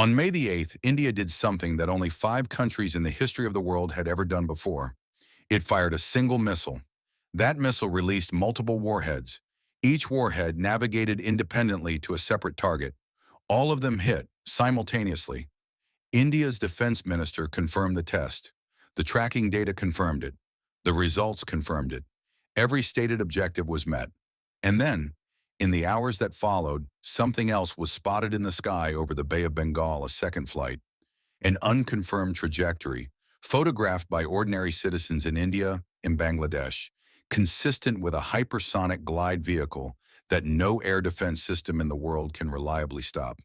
On May the 8th, India did something that only 5 countries in the history of the world had ever done before. It fired a single missile. That missile released multiple warheads. Each warhead navigated independently to a separate target. All of them hit simultaneously. India's defense minister confirmed the test. The tracking data confirmed it. The results confirmed it. Every stated objective was met. And then, in the hours that followed, something else was spotted in the sky over the Bay of Bengal, a second flight. An unconfirmed trajectory, photographed by ordinary citizens in India and Bangladesh, consistent with a hypersonic glide vehicle that no air defense system in the world can reliably stop.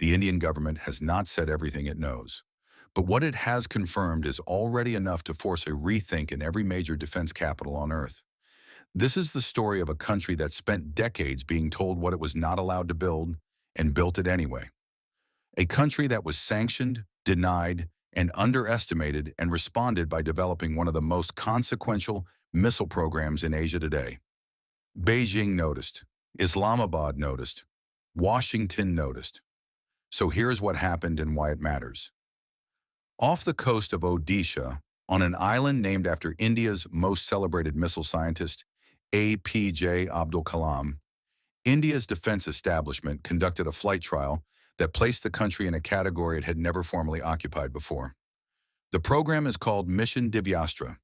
The Indian government has not said everything it knows. But what it has confirmed is already enough to force a rethink in every major defense capital on Earth. This is the story of a country that spent decades being told what it was not allowed to build and built it anyway. A country that was sanctioned, denied, and underestimated and responded by developing one of the most consequential missile programs in Asia today. Beijing noticed. Islamabad noticed. Washington noticed. So here's what happened and why it matters. Off the coast of Odisha, on an island named after India's most celebrated missile scientist, APJ Abdul Kalam, India's defense establishment conducted a flight trial that placed the country in a category it had never formally occupied before. The program is called Mission Divyastra.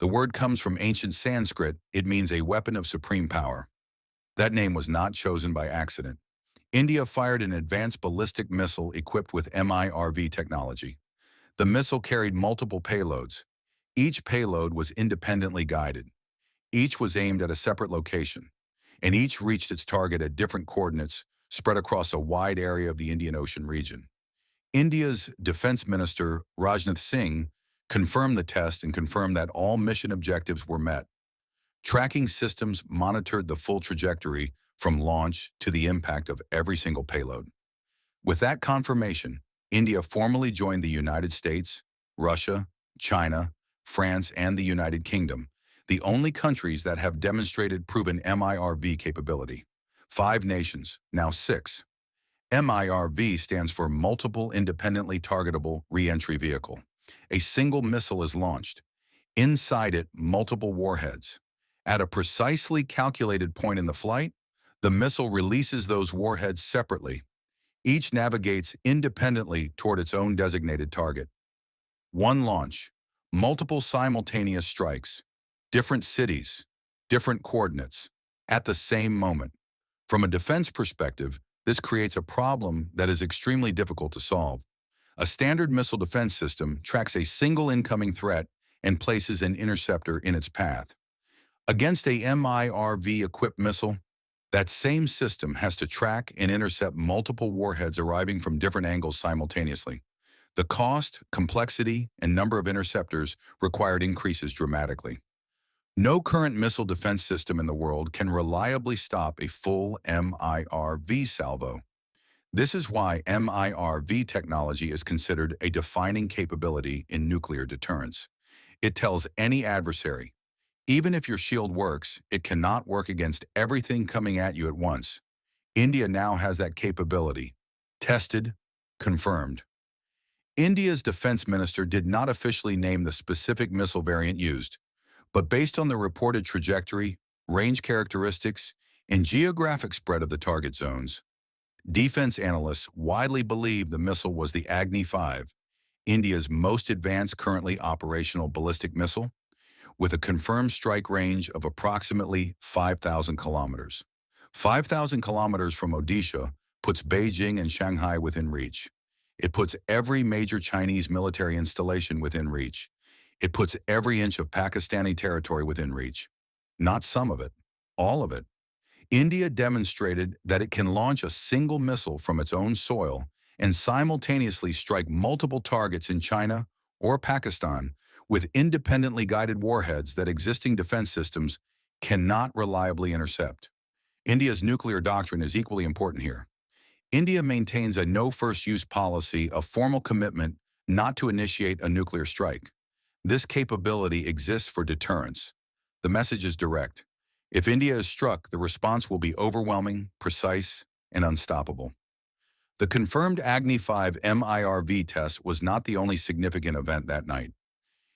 The word comes from ancient Sanskrit. It means a weapon of supreme power. That name was not chosen by accident. India fired an advanced ballistic missile equipped with MIRV technology. The missile carried multiple payloads. Each payload was independently guided. Each was aimed at a separate location, and each reached its target at different coordinates spread across a wide area of the Indian Ocean region. India's Defense Minister Rajnath Singh confirmed the test and confirmed that all mission objectives were met. Tracking systems monitored the full trajectory from launch to the impact of every single payload. With that confirmation, India formally joined the United States, Russia, China, France, and the United Kingdom, the only countries that have demonstrated proven MIRV capability. 5 nations, now 6. MIRV stands for Multiple Independently Targetable Reentry Vehicle. A single missile is launched. Inside it, multiple warheads. At a precisely calculated point in the flight, the missile releases those warheads separately. Each navigates independently toward its own designated target. One launch, multiple simultaneous strikes, different cities, different coordinates, at the same moment. From a defense perspective, this creates a problem that is extremely difficult to solve. A standard missile defense system tracks a single incoming threat and places an interceptor in its path. Against a MIRV-equipped missile, that same system has to track and intercept multiple warheads arriving from different angles simultaneously. The cost, complexity, and number of interceptors required increases dramatically. No current missile defense system in the world can reliably stop a full MIRV salvo. This is why MIRV technology is considered a defining capability in nuclear deterrence. It tells any adversary, even if your shield works, it cannot work against everything coming at you at once. India now has that capability. Tested, confirmed. India's defense minister did not officially name the specific missile variant used, but based on the reported trajectory, range characteristics, and geographic spread of the target zones, defense analysts widely believe the missile was the Agni-V, India's most advanced currently operational ballistic missile, with a confirmed strike range of approximately 5,000 kilometers. 5,000 kilometers from Odisha puts Beijing and Shanghai within reach. It puts every major Chinese military installation within reach. It puts every inch of Pakistani territory within reach. Not some of it, all of it. India demonstrated that it can launch a single missile from its own soil and simultaneously strike multiple targets in China or Pakistan with independently guided warheads that existing defense systems cannot reliably intercept. India's nuclear doctrine is equally important here. India maintains a no-first-use policy, a formal commitment not to initiate a nuclear strike. This capability exists for deterrence. The message is direct. If India is struck, the response will be overwhelming, precise, and unstoppable. The confirmed Agni-V MIRV test was not the only significant event that night.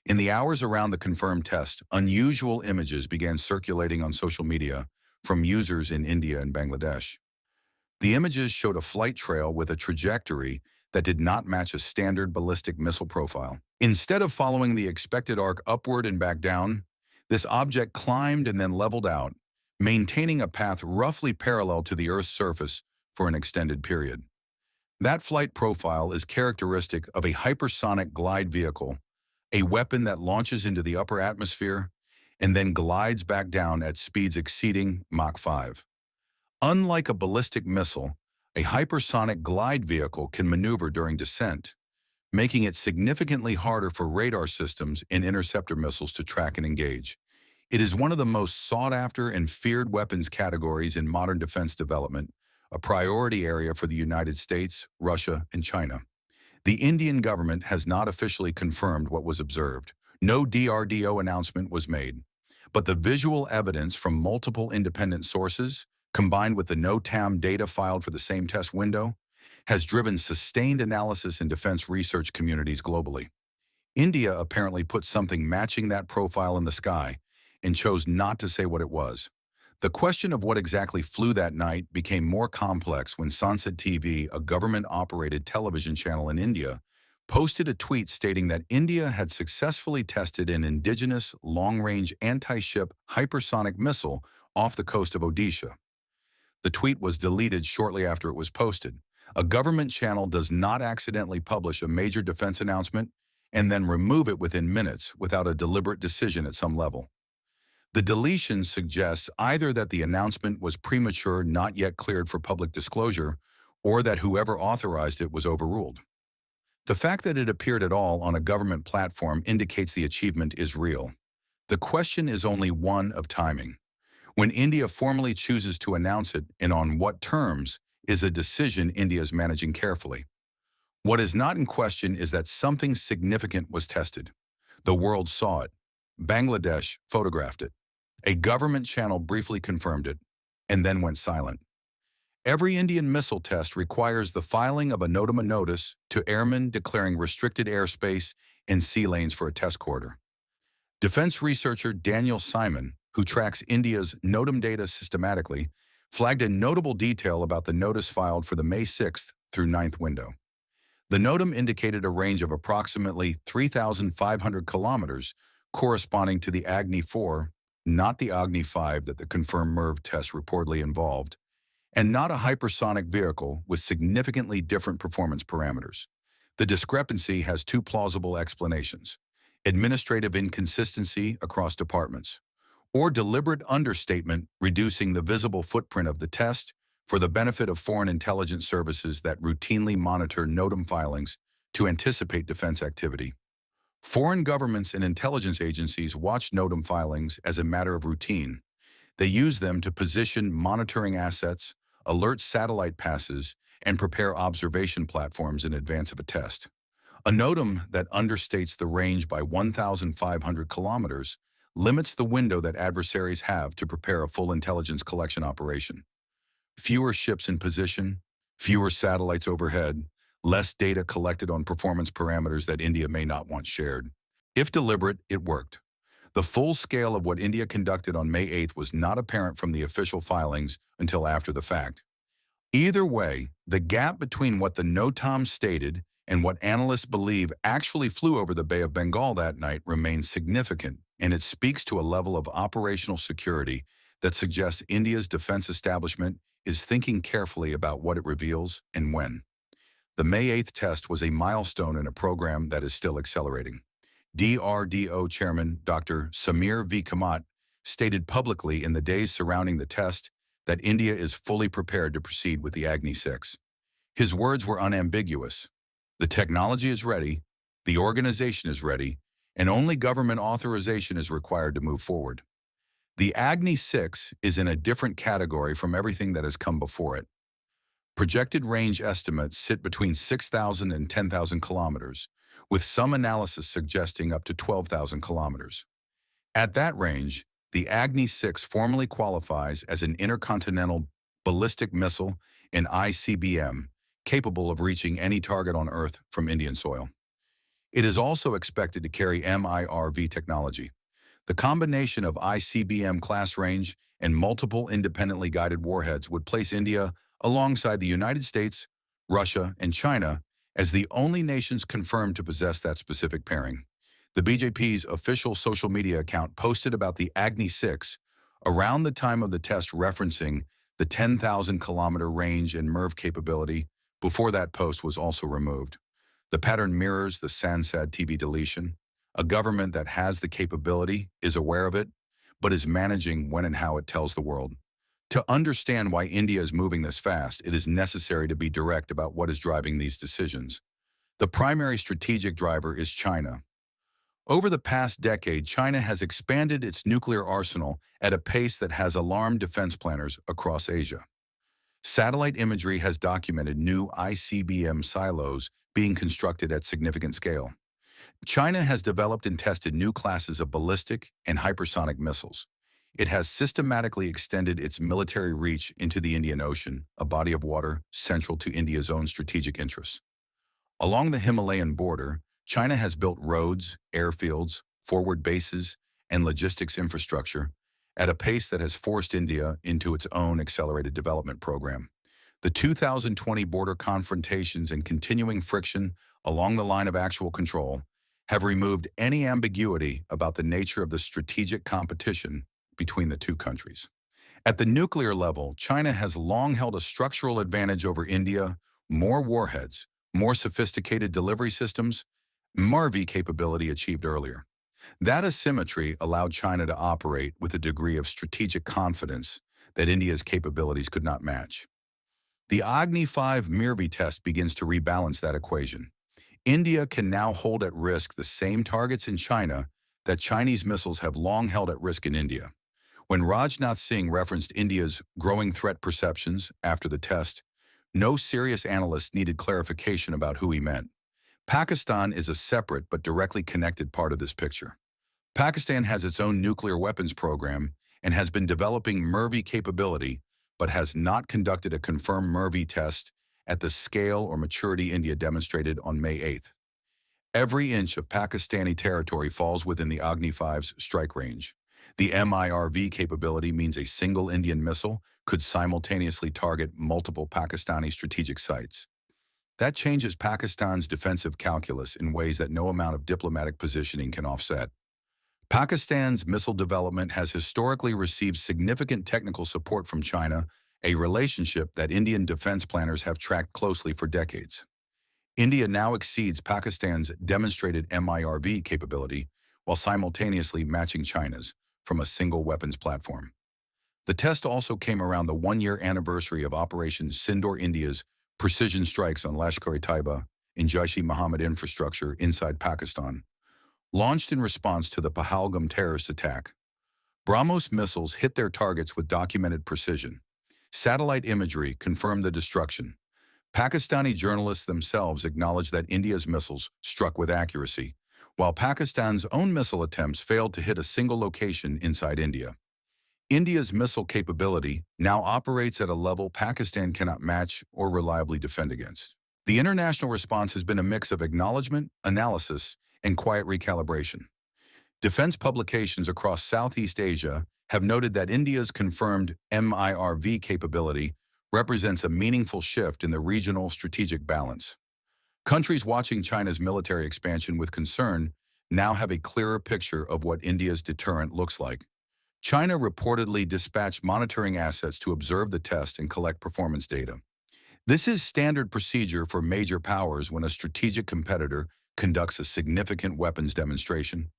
In the hours around the confirmed test, unusual images began circulating on social media from users in India and Bangladesh. The images showed a flight trail with a trajectory that did not match a standard ballistic missile profile. Instead of following the expected arc upward and back down, this object climbed and then leveled out, maintaining a path roughly parallel to the Earth's surface for an extended period. That flight profile is characteristic of a hypersonic glide vehicle, a weapon that launches into the upper atmosphere and then glides back down at speeds exceeding Mach 5. Unlike a ballistic missile, a hypersonic glide vehicle can maneuver during descent, making it significantly harder for radar systems and interceptor missiles to track and engage. It is one of the most sought-after and feared weapons categories in modern defense development, a priority area for the United States, Russia, and China. The Indian government has not officially confirmed what was observed. No DRDO announcement was made. But the visual evidence from multiple independent sources, combined with the NOTAM data filed for the same test window, has driven sustained analysis in defense research communities globally. India apparently put something matching that profile in the sky and chose not to say what it was. The question of what exactly flew that night became more complex when Sansad TV, a government-operated television channel in India, posted a tweet stating that India had successfully tested an indigenous long-range anti-ship hypersonic missile off the coast of Odisha. The tweet was deleted shortly after it was posted. A government channel does not accidentally publish a major defense announcement and then remove it within minutes without a deliberate decision at some level. The deletion suggests either that the announcement was premature, not yet cleared for public disclosure, or that whoever authorized it was overruled. The fact that it appeared at all on a government platform indicates the achievement is real. The question is only one of timing. When India formally chooses to announce it and on what terms is a decision India is managing carefully. What is not in question is that something significant was tested. The world saw it. Bangladesh photographed it. A government channel briefly confirmed it, and then went silent. Every Indian missile test requires the filing of a NOTAM notice to airmen declaring restricted airspace and sea lanes for a test quarter. Defense researcher Daniel Simon, who tracks India's NOTAM data systematically, flagged a notable detail about the notice filed for the May 6th through 9th window. The NOTAM indicated a range of approximately 3,500 kilometers, corresponding to the Agni-IV, not the Agni-V that the confirmed MIRV test reportedly involved, and not a hypersonic vehicle with significantly different performance parameters. The discrepancy has two plausible explanations: administrative inconsistency across departments, or deliberate understatement reducing the visible footprint of the test for the benefit of foreign intelligence services that routinely monitor NOTAM filings to anticipate defense activity. Foreign governments and intelligence agencies watch NOTAM filings as a matter of routine. They use them to position monitoring assets, alert satellite passes, and prepare observation platforms in advance of a test. A NOTAM that understates the range by 1,500 kilometers limits the window that adversaries have to prepare a full intelligence collection operation. Fewer ships in position, fewer satellites overhead, less data collected on performance parameters that India may not want shared. If deliberate, it worked. The full scale of what India conducted on May 8th was not apparent from the official filings until after the fact. Either way, the gap between what the NOTAMs stated and what analysts believe actually flew over the Bay of Bengal that night remains significant, and it speaks to a level of operational security that suggests India's defense establishment is thinking carefully about what it reveals and when. The May 8th test was a milestone in a program that is still accelerating. DRDO Chairman Dr. Samir V. Kamat stated publicly in the days surrounding the test that India is fully prepared to proceed with the Agni-VI. His words were unambiguous. The technology is ready, the organization is ready, and only government authorization is required to move forward. The Agni-VI is in a different category from everything that has come before it. Projected range estimates sit between 6,000 and 10,000 kilometers, with some analysis suggesting up to 12,000 kilometers. At that range, the Agni-VI formally qualifies as an intercontinental ballistic missile, an ICBM, capable of reaching any target on Earth from Indian soil. It is also expected to carry MIRV technology. The combination of ICBM class range and multiple independently guided warheads would place India alongside the United States, Russia, and China as the only nations confirmed to possess that specific pairing. The BJP's official social media account posted about the Agni-VI around the time of the test, referencing the 10,000-kilometer range and MIRV capability. Before that post was also removed. The pattern mirrors the Sansad TV deletion. A government that has the capability is aware of it, but is managing when and how it tells the world. To understand why India is moving this fast, it is necessary to be direct about what is driving these decisions. The primary strategic driver is China. Over the past decade, China has expanded its nuclear arsenal at a pace that has alarmed defense planners across Asia. Satellite imagery has documented new ICBM silos being constructed at significant scale. China has developed and tested new classes of ballistic and hypersonic missiles. It has systematically extended its military reach into the Indian Ocean, a body of water central to India's own strategic interests. Along the Himalayan border, China has built roads, airfields, forward bases, and logistics infrastructure at a pace that has forced India into its own accelerated development program. The 2020 border confrontations and continuing friction along the line of actual control have removed any ambiguity about the nature of the strategic competition between the two countries. At the nuclear level, China has long held a structural advantage over India: more warheads, more sophisticated delivery systems, MIRV capability achieved earlier. That asymmetry allowed China to operate with a degree of strategic confidence that India's capabilities could not match. The Agni-V MIRV test begins to rebalance that equation. India can now hold at risk the same targets in China that Chinese missiles have long held at risk in India. When Rajnath Singh referenced India's growing threat perceptions after the test, no serious analyst needed clarification about who he meant. Pakistan is a separate but directly connected part of this picture. Pakistan has its own nuclear weapons program and has been developing MIRV capability, but has not conducted a confirmed MIRV test at the scale or maturity India demonstrated on May 8th. Every inch of Pakistani territory falls within the Agni-V's strike range. The MIRV capability means a single Indian missile could simultaneously target multiple Pakistani strategic sites. That changes Pakistan's defensive calculus in ways that no amount of diplomatic positioning can offset. Pakistan's missile development has historically received significant technical support from China, a relationship that Indian defense planners have tracked closely for decades. India now exceeds Pakistan's demonstrated MIRV capability while simultaneously matching China's from a single weapons platform. The test also came around the one-year anniversary of Operation Sindoor, India's precision strikes on Lashkar-e-Taiba in Jaish-e-Mohammed infrastructure inside Pakistan, launched in response to the Pahalgam terrorist attack. BrahMos missiles hit their targets with documented precision. Satellite imagery confirmed the destruction. Pakistani journalists themselves acknowledged that India's missiles struck with accuracy, while Pakistan's own missile attempts failed to hit a single location inside India. India's missile capability now operates at a level Pakistan cannot match or reliably defend against. The international response has been a mix of acknowledgement, analysis, and quiet recalibration. Defense publications across Southeast Asia have noted that India's confirmed MIRV capability represents a meaningful shift in the regional strategic balance. Countries watching China's military expansion with concern now have a clearer picture of what India's deterrent looks like. China reportedly dispatched monitoring assets to observe the test and collect performance data. This is standard procedure for major powers when a strategic competitor conducts a significant weapons demonstration.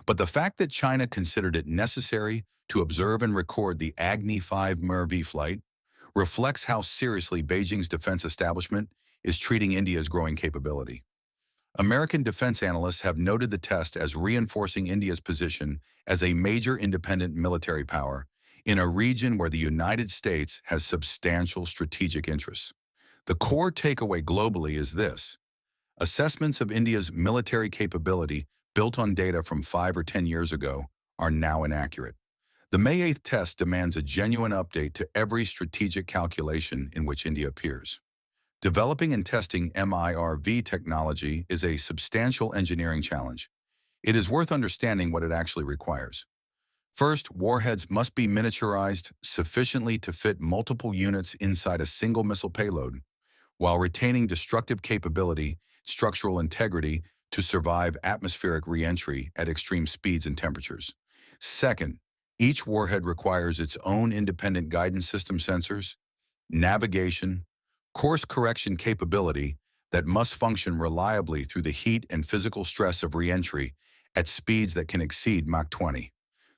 But the fact that China considered it necessary to observe and record the Agni-V MIRV flight reflects how seriously Beijing's defense establishment is treating India's growing capability. American defense analysts have noted the test as reinforcing India's position as a major independent military power in a region where the United States has substantial strategic interests. The core takeaway globally is this: assessments of India's military capability built on data from 5 or 10 years ago are now inaccurate. The May 8th test demands a genuine update to every strategic calculation in which India appears. Developing and testing MIRV technology is a substantial engineering challenge. It is worth understanding what it actually requires. First, warheads must be miniaturized sufficiently to fit multiple units inside a single missile payload, while retaining destructive capability, structural integrity to survive atmospheric re-entry at extreme speeds and temperatures. Second, each warhead requires its own independent guidance system sensors, navigation, course correction capability that must function reliably through the heat and physical stress of re-entry at speeds that can exceed Mach 20.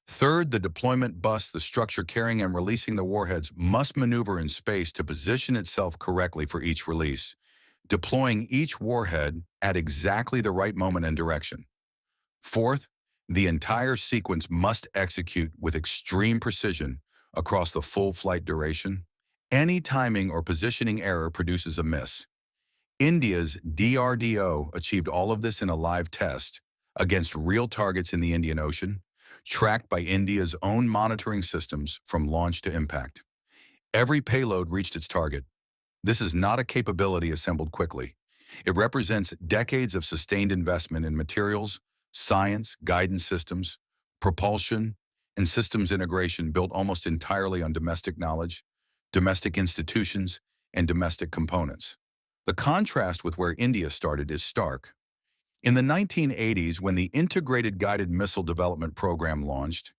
Third, the deployment bus, the structure carrying and releasing the warheads, must maneuver in space to position itself correctly for each release, deploying each warhead at exactly the right moment and direction. Fourth, the entire sequence must execute with extreme precision across the full flight duration. Any timing or positioning error produces a miss. India's DRDO achieved all of this in a live test against real targets in the Indian Ocean, tracked by India's own monitoring systems from launch to impact. Every payload reached its target. This is not a capability assembled quickly. It represents decades of sustained investment in materials, science, guidance systems, propulsion, and systems integration built almost entirely on domestic knowledge, domestic institutions, and domestic components. The contrast with where India started is stark. In the 1980s, when the Integrated Guided Missile Development Program launched,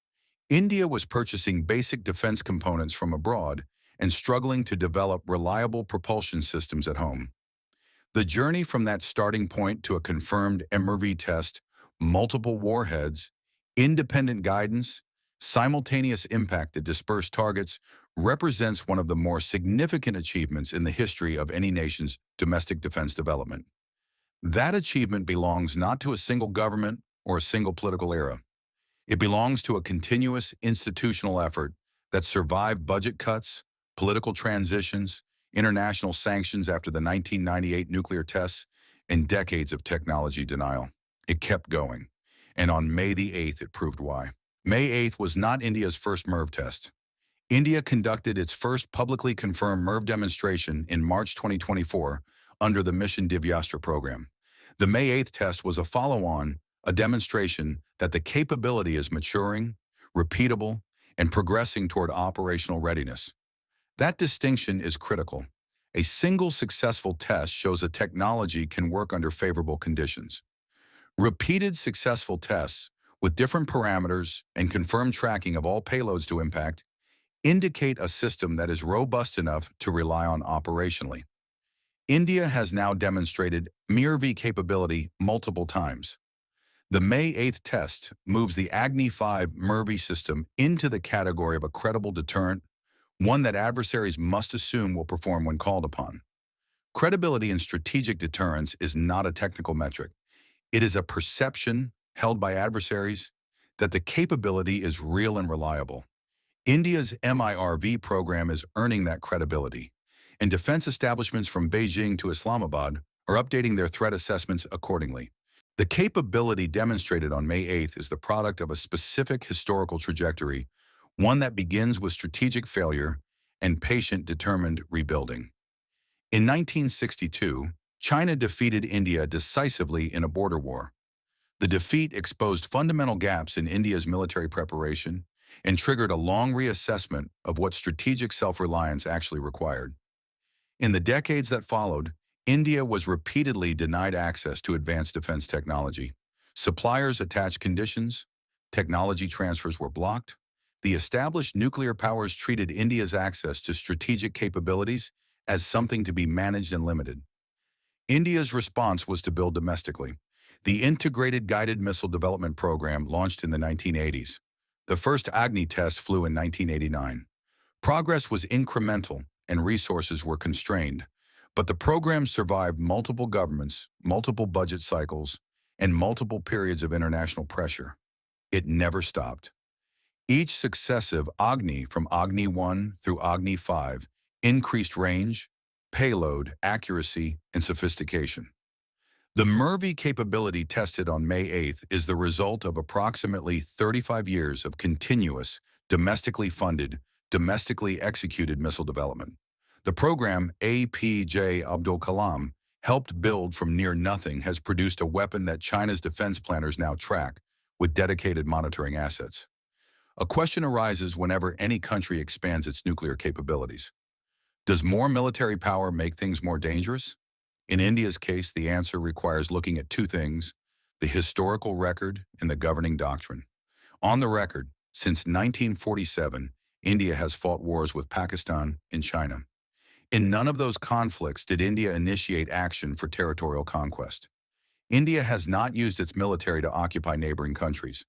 India was purchasing basic defense components from abroad and struggling to develop reliable propulsion systems at home. The journey from that starting point to a confirmed MIRV test, multiple warheads, independent guidance, simultaneous impact at dispersed targets represents one of the more significant achievements in the history of any nation's domestic defense development. That achievement belongs not to a single government or a single political era. It belongs to a continuous institutional effort that survived budget cuts, political transitions, international sanctions after the 1998 nuclear tests, and decades of technology denial. It kept going, and on May the 8th it proved why. May 8th was not India's first MIRV test. India conducted its first publicly confirmed MIRV demonstration in March 2024 under the Mission Divyastra program. The May 8th test was a follow-on, a demonstration that the capability is maturing, repeatable, and progressing toward operational readiness. That distinction is critical. A single successful test shows a technology can work under favorable conditions. Repeated successful tests with different parameters and confirmed tracking of all payloads to impact indicate a system that is robust enough to rely on operationally. India has now demonstrated MIRV capability multiple times. The May 8th test moves the Agni-V MIRV system into the category of a credible deterrent, one that adversaries must assume will perform when called upon. Credibility in strategic deterrence is not a technical metric. It is a perception held by adversaries that the capability is real and reliable. India's MIRV program is earning that credibility, and defense establishments from Beijing to Islamabad are updating their threat assessments accordingly. The capability demonstrated on May 8th is the product of a specific historical trajectory, one that begins with strategic failure and patient, determined rebuilding. In 1962, China defeated India decisively in a border war. The defeat exposed fundamental gaps in India's military preparation and triggered a long reassessment of what strategic self-reliance actually required. In the decades that followed, India was repeatedly denied access to advanced defense technology. Suppliers attached conditions, technology transfers were blocked. The established nuclear powers treated India's access to strategic capabilities as something to be managed and limited. India's response was to build domestically. The Integrated Guided Missile Development Program launched in the 1980s. The first Agni test flew in 1989. Progress was incremental and resources were constrained, but the program survived multiple governments, multiple budget cycles, and multiple periods of international pressure. It never stopped. Each successive Agni, from Agni-I through Agni-V, increased range, payload, accuracy, and sophistication. The MIRV capability tested on May 8th is the result of approximately 35 years of continuous, domestically funded, domestically executed missile development. The program APJ Abdul Kalam helped build from near nothing has produced a weapon that China's defense planners now track with dedicated monitoring assets. A question arises whenever any country expands its nuclear capabilities. Does more military power make things more dangerous? In India's case, the answer requires looking at two things: the historical record and the governing doctrine. On the record, since 1947, India has fought wars with Pakistan and China. In none of those conflicts did India initiate action for territorial conquest. India has not used its military to occupy neighboring countries.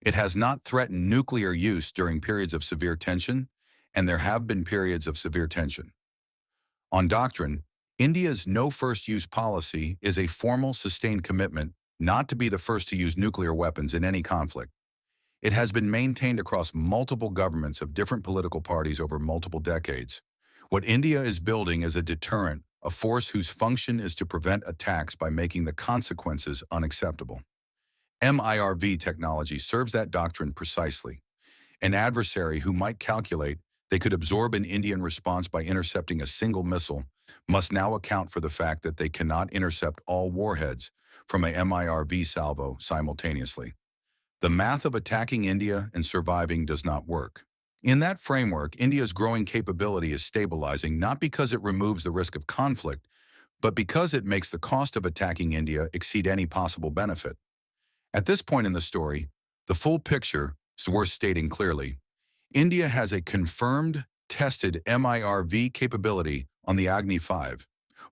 It has not threatened nuclear use during periods of severe tension, and there have been periods of severe tension. On doctrine, India's no first-use policy is a formal, sustained commitment not to be the first to use nuclear weapons in any conflict. It has been maintained across multiple governments of different political parties over multiple decades. What India is building is a deterrent, a force whose function is to prevent attacks by making the consequences unacceptable. MIRV technology serves that doctrine precisely. An adversary who might calculate they could absorb an Indian response by intercepting a single missile must now account for the fact that they cannot intercept all warheads from a MIRV salvo simultaneously. The math of attacking India and surviving does not work. In that framework, India's growing capability is stabilizing not because it removes the risk of conflict, but because it makes the cost of attacking India exceed any possible benefit. At this point in the story, the full picture is worth stating clearly. India has a confirmed, tested MIRV capability on the Agni-V.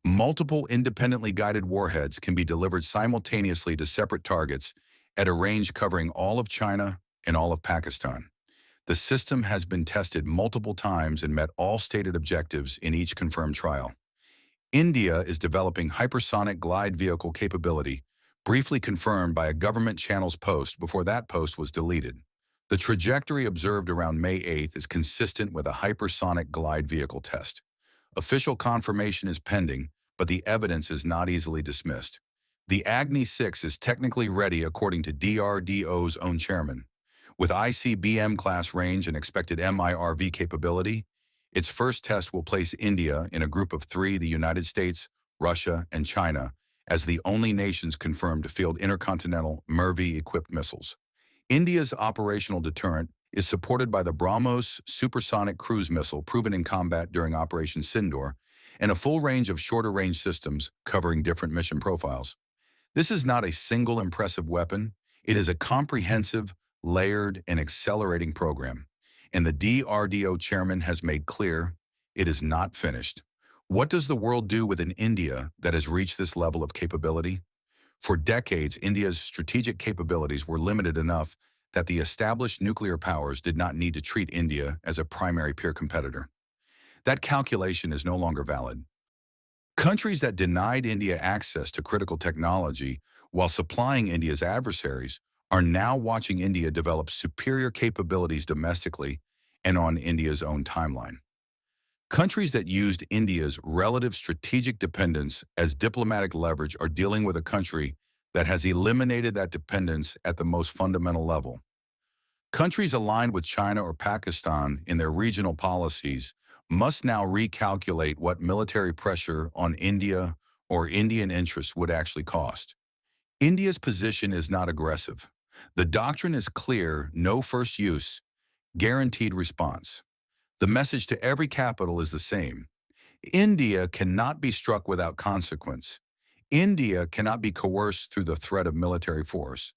Multiple independently guided warheads can be delivered simultaneously to separate targets at a range covering all of China and all of Pakistan. The system has been tested multiple times and met all stated objectives in each confirmed trial. India is developing hypersonic glide vehicle capability, briefly confirmed by a government channel's post before that post was deleted. The trajectory observed around May 8th is consistent with a hypersonic glide vehicle test. Official confirmation is pending, but the evidence is not easily dismissed. The Agni-VI is technically ready according to DRDO's own chairman. With ICBM class range and expected MIRV capability, its first test will place India in a group of three: the United States, Russia, and China, as the only nations confirmed to field intercontinental MIRV-equipped missiles. India's operational deterrent is supported by the BrahMos supersonic cruise missile proven in combat during Operation Sindoor, and a full range of shorter-range systems covering different mission profiles. This is not a single impressive weapon. It is a comprehensive, layered, and accelerating program. And the DRDO chairman has made clear it is not finished. What does the world do with an India that has reached this level of capability? For decades, India's strategic capabilities were limited enough that the established nuclear powers did not need to treat India as a primary peer competitor. That calculation is no longer valid. Countries that denied India access to critical technology while supplying India's adversaries are now watching India develop superior capabilities domestically and on India's own timeline. Countries that used India's relative strategic dependence as diplomatic leverage are dealing with a country that has eliminated that dependence at the most fundamental level. Countries aligned with China or Pakistan in their regional policies must now recalculate what military pressure on India or Indian interests would actually cost. India's position is not aggressive. The doctrine is clear: no first use, guaranteed response. The message to every capital is the same. India cannot be struck without consequence. India cannot be coerced through the threat of military force.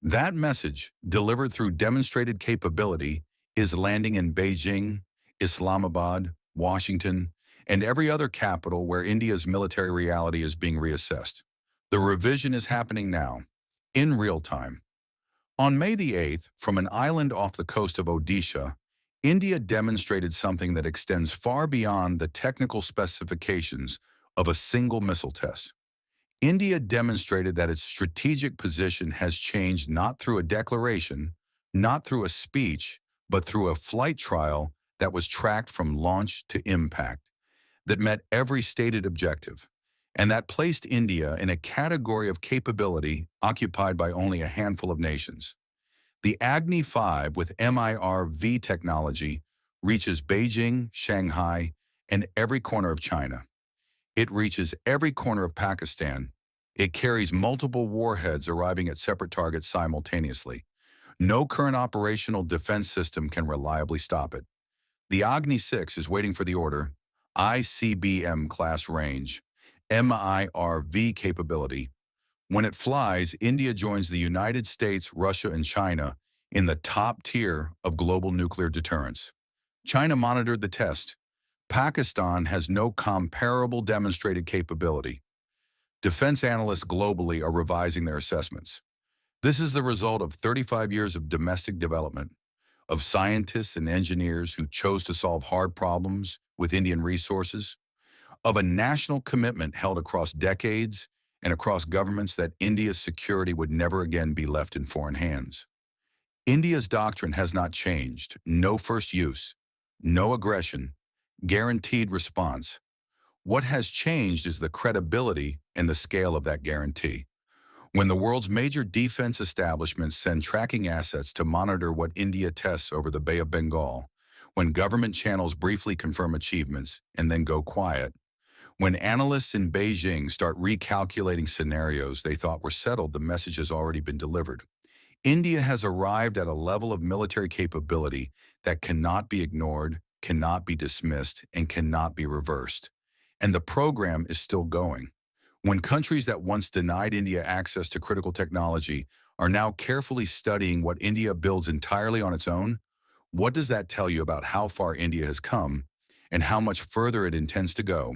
That message, delivered through demonstrated capability, is landing in Beijing, Islamabad, Washington, and every other capital where India's military reality is being reassessed. The revision is happening now, in real time. On May the 8th, from an island off the coast of Odisha, India demonstrated something that extends far beyond the technical specifications of a single missile test. India demonstrated that its strategic position has changed not through a declaration, not through a speech, but through a flight trial that was tracked from launch to impact, that met every stated objective, and that placed India in a category of capability occupied by only a handful of nations. The Agni-V with MIRV technology reaches Beijing, Shanghai, and every corner of China. It reaches every corner of Pakistan. It carries multiple warheads arriving at separate targets simultaneously. No current operational defense system can reliably stop it. The Agni-VI is waiting for the order, ICBM class range, MIRV capability. When it flies, India joins the United States, Russia, and China in the top tier of global nuclear deterrence. China monitored the test. Pakistan has no comparable demonstrated capability. Defense analysts globally are revising their assessments. This is the result of 35 years of domestic development, of scientists and engineers who chose to solve hard problems with Indian resources, of a national commitment held across decades and across governments that India's security would never again be left in foreign hands. India's doctrine has not changed. No first use, no aggression, guaranteed response. What has changed is the credibility and the scale of that guarantee. When the world's major defense establishments send tracking assets to monitor what India tests over the Bay of Bengal, when government channels briefly confirm achievements and then go quiet, when analysts in Beijing start recalculating scenarios they thought were settled, the message has already been delivered. India has arrived at a level of military capability that cannot be ignored, cannot be dismissed, and cannot be reversed. And the program is still going. When countries that once denied India access to critical technology are now carefully studying what India builds entirely on its own, what does that tell you about how far India has come and how much further it intends to go?